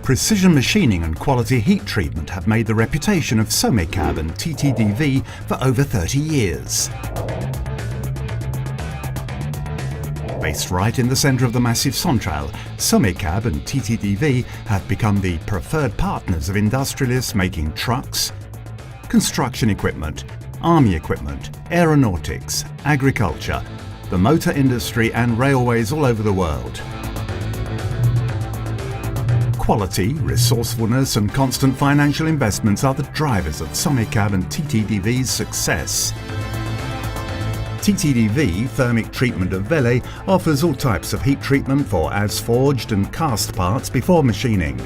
Precision machining and quality heat treatment have made the reputation of SOMECAB and TTDV for over 30 years. Based right in the centre of the massive Centrale, SOMECAB and TTDV have become the preferred partners of industrialists making trucks, construction equipment, army equipment, aeronautics, agriculture, the motor industry and railways all over the world. Quality, resourcefulness and constant financial investments are the drivers of SOMECAB and TTDV's success. TTDV Thermic Treatment of Vele offers all types of heat treatment for as-forged and cast parts before machining.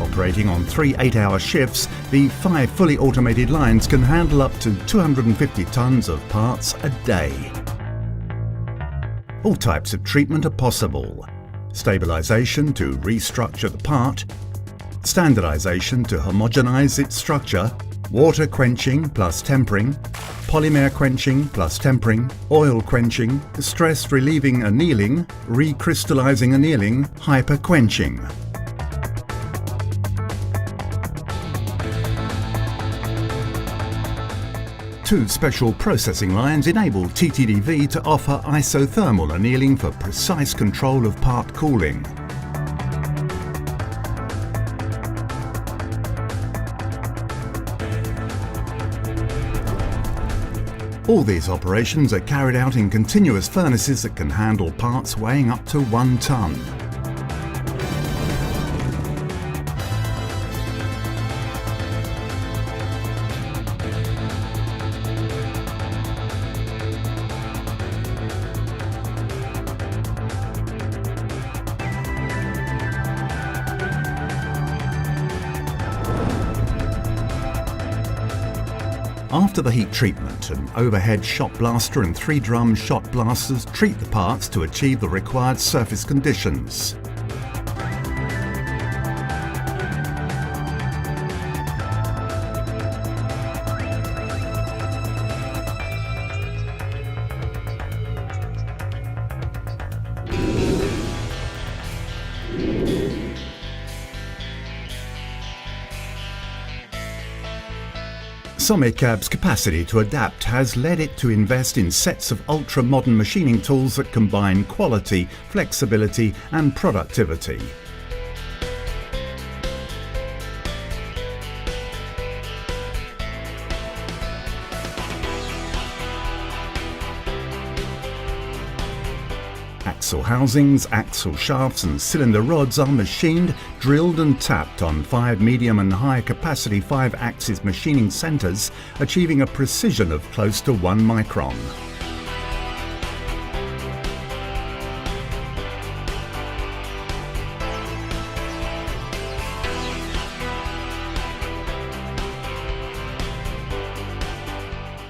Operating on 3 8-hour shifts, the 5 fully automated lines can handle up to 250 tonnes of parts a day. All types of treatment are possible. Stabilisation to restructure the part, standardisation to homogenise its structure, water quenching plus tempering, polymer quenching plus tempering, oil quenching, stress relieving annealing, recrystallising annealing, hyper quenching. Two special processing lines enable TTDV to offer isothermal annealing for precise control of part cooling. All these operations are carried out in continuous furnaces that can handle parts weighing up to 1 tonne. After the heat treatment, an overhead shot blaster and 3 drum shot blasters treat the parts to achieve the required surface conditions. SOMECAB's capacity to adapt has led it to invest in sets of ultra-modern machining tools that combine quality, flexibility and productivity. Axle housings, axle shafts and cylinder rods are machined, drilled and tapped on 5 medium and high capacity 5-axis machining centres, achieving a precision of close to 1 micron.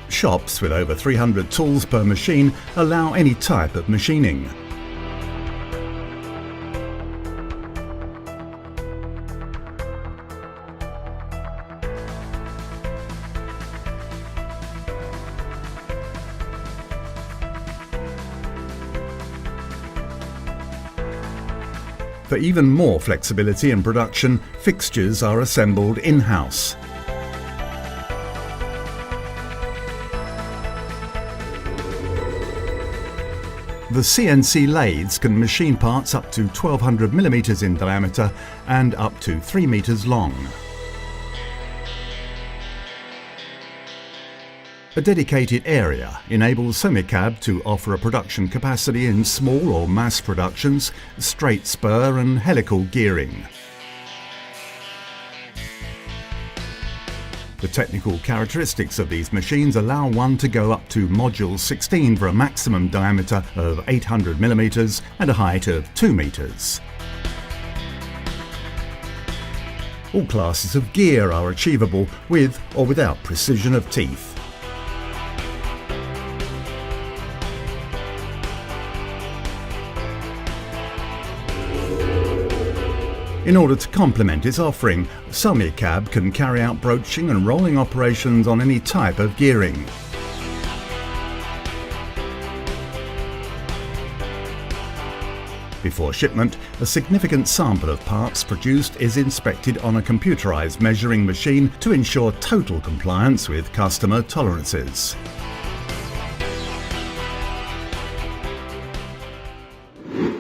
Shops with over 300 tools per machine allow any type of machining. For even more flexibility in production, fixtures are assembled in-house. The CNC lathes can machine parts up to 1200 mm in diameter and up to 3 meters long. A dedicated area enables SOMECAB to offer a production capacity in small or mass productions, straight spur and helical gearing. The technical characteristics of these machines allow one to go up to module 16 for a maximum diameter of 800 mm and a height of 2 meters. All classes of gear are achievable with or without precision of teeth. In order to complement its offering, SOMECAB can carry out broaching and rolling operations on any type of Before shipment, a significant sample of parts produced is inspected on a computerized measuring machine to ensure total compliance with customer tolerances.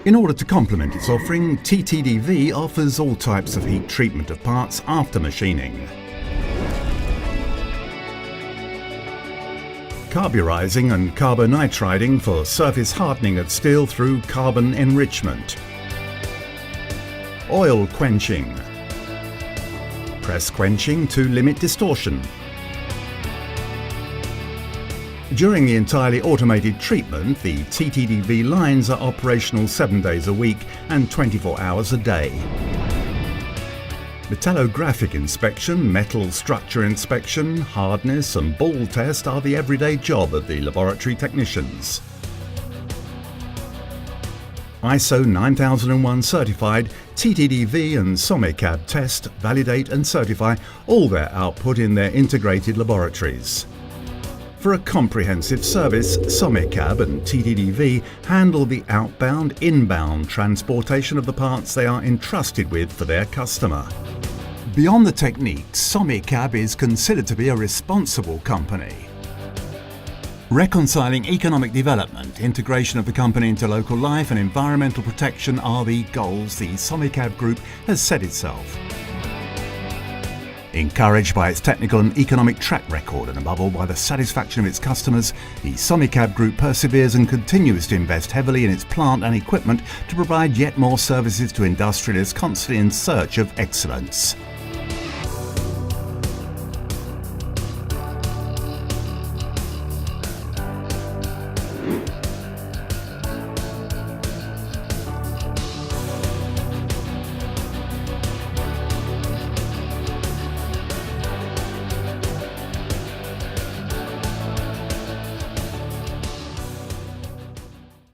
In order to complement its offering, TTDV offers all types of heat treatment of parts after machining. Carburizing and carbonitriding for surface hardening of steel through carbon enrichment. Oil quenching. Press quenching to limit distortion. During the entirely automated treatment, the TTDV lines are operational 7 days a week and 24 hours a day. Metallographic inspection, metal structure inspection, hardness and ball test are the everyday job of the laboratory technicians. ISO 9001 certified, TTDV and SOMECAB test, validate and certify all their output in their integrated laboratories. For a comprehensive service, SOMECAB and TTDV handle the outbound, inbound transportation of the parts they are entrusted with for their customer. Beyond the techniques, SOMECAB is considered to be a responsible company. Reconciling economic development, integration of the company into local life and environmental protection are the goals the SOMECAB Group has set itself. Encouraged by its technical and economic track record and above all by the satisfaction of its customers, the SOMECAB Group perseveres and continues to invest heavily in its plant and equipment to provide yet more services to industrialists constantly in search of excellence.